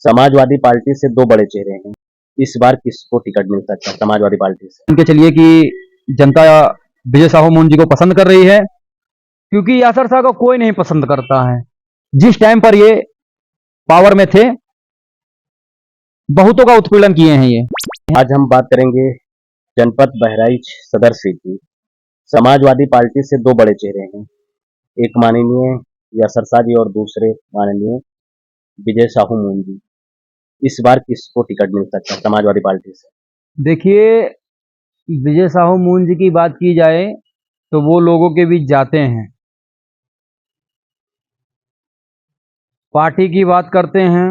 Samajwadi party से दो बड़े चेहरे हैं। इस बार किसको टिकट मिल सकता है समाजवादी पार्टी से? उनके चलिए कि जनता विजय साहू मोहन जी को पसंद कर रही है, क्योंकि यासर शाह को कोई नहीं पसंद करता है। जिस टाइम पर ये पावर में थे, बहुतों का उत्पीड़न किए हैं ये। आज हम बात करेंगे जनपद बहराइच सदर सीट की। समाजवादी पार्टी से दो बड़े चेहरे हैं, एक माननीय यासर शाह जी और दूसरे माननीय विजय साहू मोहन जी। इस बार किसको टिकट मिल सकता है समाजवादी पार्टी से? देखिए, विजय साहू मोहन जी की बात की जाए तो वो लोगों के बीच जाते हैं, पार्टी की बात करते हैं,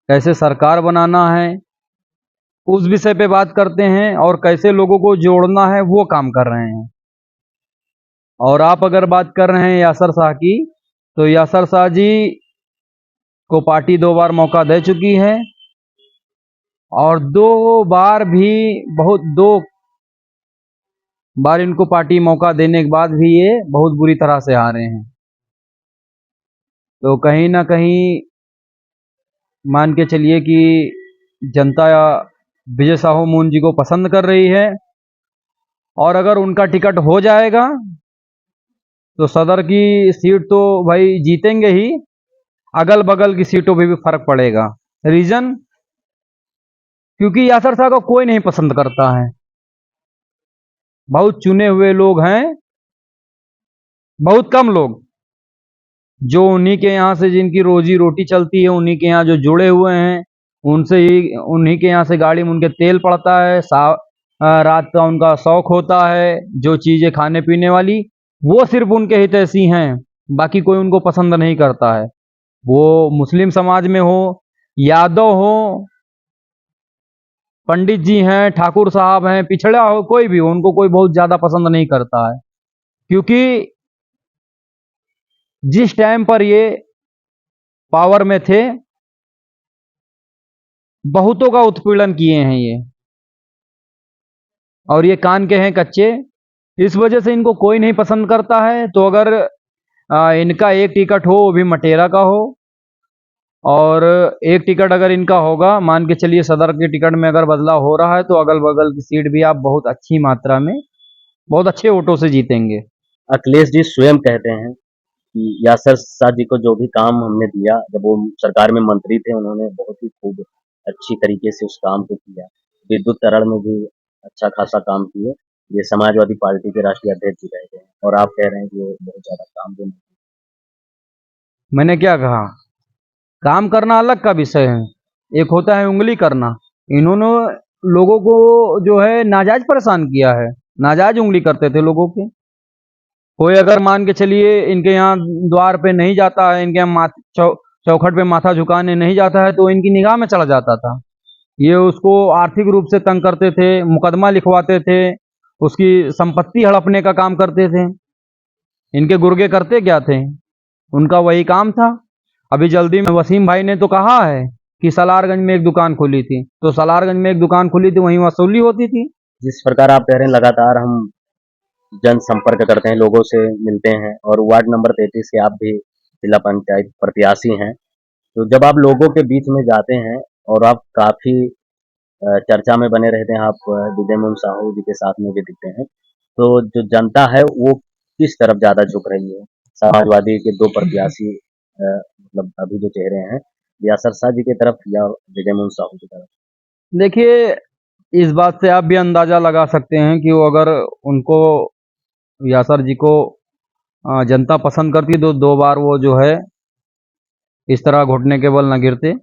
कैसे सरकार बनाना है उस विषय पे बात करते हैं, और कैसे लोगों को जोड़ना है वो काम कर रहे हैं। और आप अगर बात कर रहे हैं यासर शाह की, तो यासर शाह जी को पार्टी 2 बार मौका दे चुकी है, और 2 बार भी दो बार इनको पार्टी मौका देने के बाद भी ये बहुत बुरी तरह से हारे हैं। तो कहीं ना कहीं मान के चलिए कि जनता विजय साहू मोहन जी को पसंद कर रही है, और अगर उनका टिकट हो जाएगा तो सदर की सीट तो भाई जीतेंगे ही, अगल बगल की सीटों पे भी फर्क पड़ेगा। रीजन, क्योंकि यासर शाह को कोई नहीं पसंद करता है। बहुत चुने हुए लोग हैं, बहुत कम लोग जो उन्हीं के यहाँ से जिनकी रोजी रोटी चलती है, उन्हीं के यहाँ जो जुड़े हुए हैं, उनसे ही उन्हीं के यहाँ से गाड़ी में उनके तेल पड़ता है, रात का उनका शौक होता है, जो चीज़ें खाने पीने वाली वो सिर्फ उनके हितैषी हैं, बाकी कोई उनको पसंद नहीं करता है। वो मुस्लिम समाज में हो, यादव हो, पंडित जी हैं, ठाकुर साहब हैं, पिछड़ा हो, कोई भी हो, उनको कोई बहुत ज़्यादा पसंद नहीं करता है। क्योंकि जिस टाइम पर ये पावर में थे, बहुतों का उत्पीड़न किए हैं ये, और ये कान के हैं कच्चे, इस वजह से इनको कोई नहीं पसंद करता है। तो अगर इनका एक टिकट हो, वो भी मटेरा का हो, और एक टिकट अगर इनका होगा, मान के चलिए सदर के टिकट में अगर बदलाव हो रहा है, तो अगल बगल की सीट भी आप बहुत अच्छी मात्रा में, बहुत अच्छे वोटों से जीतेंगे। अखिलेश जी स्वयं कहते हैं कि यासर शाह जी को जो भी काम हमने दिया, जब वो सरकार में मंत्री थे, उन्होंने बहुत ही खूब अच्छी तरीके से उस काम को किया। विद्युतीकरण में भी अच्छा खासा काम किए। ये समाजवादी पार्टी के राष्ट्रीय अध्यक्ष जी कहते हैं, और आप कह रहे हैं कि वो बहुत ज्यादा काम भी नहीं। मैंने क्या कहा? काम करना अलग का विषय है, एक होता है उंगली करना। इन्होंने लोगों को जो है नाजायज परेशान किया है, नाजायज उंगली करते थे लोगों के। कोई अगर मान के चलिए इनके यहाँ द्वार पे नहीं जाता है, इनके यहाँ चौखट पे माथा झुकाने नहीं जाता है, तो इनकी निगाह में चढ़ जाता था। ये उसको आर्थिक रूप से तंग करते थे, मुकदमा लिखवाते थे, उसकी संपत्ति हड़पने का काम करते थे। इनके गुर्गे करते क्या थे? उनका वही काम था। अभी जल्दी में वसीम भाई ने तो कहा है कि सलारगंज में एक दुकान खुली थी, तो सलारगंज में एक दुकान खुली थी, वहीं वसूली होती थी। जिस प्रकार आप कह रहे हैं, लगातार हम जनसंपर्क करते हैं, लोगों से मिलते हैं, और वार्ड नंबर 33 के आप भी जिला पंचायत प्रत्याशी हैं। तो जब आप लोगों के बीच में जाते हैं, और आप काफी चर्चा में बने रहते हैं, आप विजय मोहन साहू जी के साथ में भी दिखते हैं, तो जो जनता है वो किस तरफ ज्यादा झुक रही है? समाजवादी के दो प्रत्याशी मतलब अभी जो चेहरे हैं, यासर शाह जी की तरफ या विजय मोहन साहू की तरफ? देखिए, इस बात से आप भी अंदाजा लगा सकते हैं कि वो अगर उनको यासर जी को जनता पसंद करती, तो 2 बार वो जो है इस तरह घुटने के बल न गिरते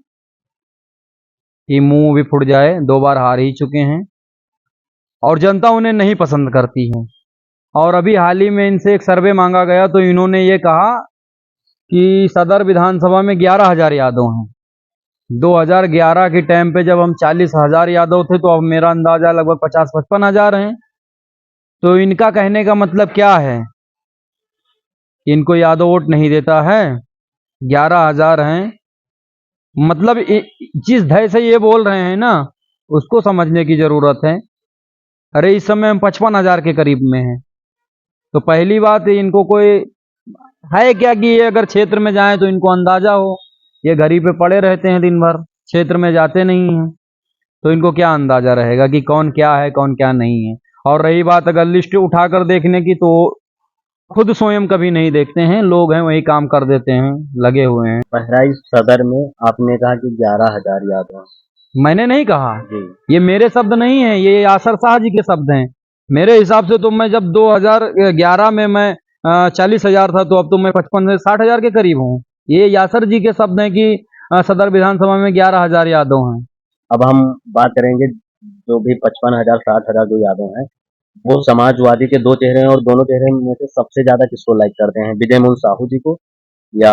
कि मुंह भी फूट जाए। 2 बार हार ही चुके हैं, और जनता उन्हें नहीं पसंद करती है। और अभी हाल ही में इनसे एक सर्वे मांगा गया, तो इन्होंने ये कहा कि सदर विधानसभा में 11,000 यादव हैं। 2011 के टाइम पे जब हम 40,000 यादव थे, तो अब मेरा अंदाजा लगभग 50-55 हैं। तो इनका कहने का मतलब क्या है? इनको यादव वोट नहीं देता है, 11,000 हैं। मतलब जिस धय से ये बोल रहे हैं ना, उसको समझने की जरूरत है। अरे इस समय हम 55,000 के करीब में हैं। तो पहली बात, इनको कोई है क्या कि ये अगर क्षेत्र में जाएं तो इनको अंदाजा हो ये घर ही पे पड़े रहते हैं दिन भर, क्षेत्र में जाते नहीं हैं, तो इनको क्या अंदाजा रहेगा कि कौन क्या है कौन क्या नहीं है। और रही बात अगर लिस्ट उठाकर देखने की, तो खुद स्वयं कभी नहीं देखते हैं, लोग हैं वही काम कर देते हैं, लगे हुए हैं। बहराइच सदर में आपने कहा कि 11,000 यादव हैं। मैंने नहीं कहा, जी। ये मेरे शब्द नहीं है, ये यासर शाह जी के शब्द हैं। मेरे हिसाब से तो मैं जब 2011 में मैं 40,000 था, तो अब तो मैं 55 से 60,000 के करीब हूँ। ये यासर जी के शब्द हैं कि सदर विधानसभा में 11,000 यादव हैं। अब हम बात करेंगे जो भी 55,000 60,000 जो यादव हैं, वो समाजवादी के दो चेहरे हैं और दोनों चेहरे में से सबसे ज्यादा किसको लाइक करते हैं, विजय मोहन साहू जी को या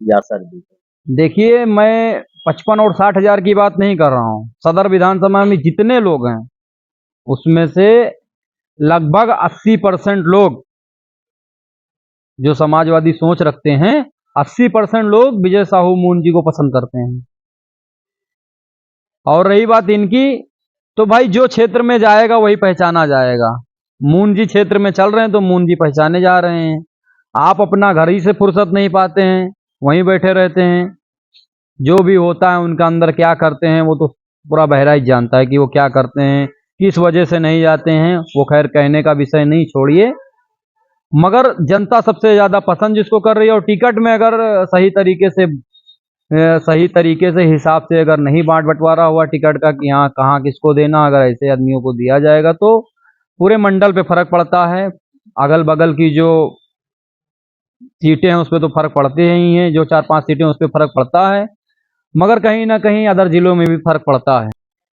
यासर जी को? देखिए, मैं 55 और 60,000 की बात नहीं कर रहा हूँ। सदर विधानसभा में जितने लोग हैं, उसमें से लगभग 80% लोग जो समाजवादी सोच रखते हैं, 80% लोग विजय साहू मून जी को पसंद करते हैं। और रही बात इनकी, तो भाई जो क्षेत्र में जाएगा वही पहचाना जाएगा। मून जी क्षेत्र में चल रहे हैं तो मून जी पहचाने जा रहे हैं। आप अपना घर ही से फुर्सत नहीं पाते हैं, वहीं बैठे रहते हैं। जो भी होता है उनका अंदर क्या करते हैं, वो तो पूरा बहराइच जानता है कि वो क्या करते हैं, किस वजह से नहीं जाते हैं। वो खैर कहने का विषय नहीं, छोड़िए। मगर जनता सबसे ज्यादा पसंद जिसको कर रही है, और टिकट में अगर सही तरीके से हिसाब से अगर नहीं बांट बंटवारा हुआ टिकट का कि हाँ कहाँ किसको देना, अगर ऐसे आदमियों को दिया जाएगा तो पूरे मंडल पे फर्क पड़ता है। अगल बगल की जो सीटें हैं उस पर तो फर्क पड़ते ही हैं, जो 4-5 सीटें उस पर फर्क पड़ता है, मगर कहीं ना कहीं अदर जिलों में भी फर्क पड़ता है।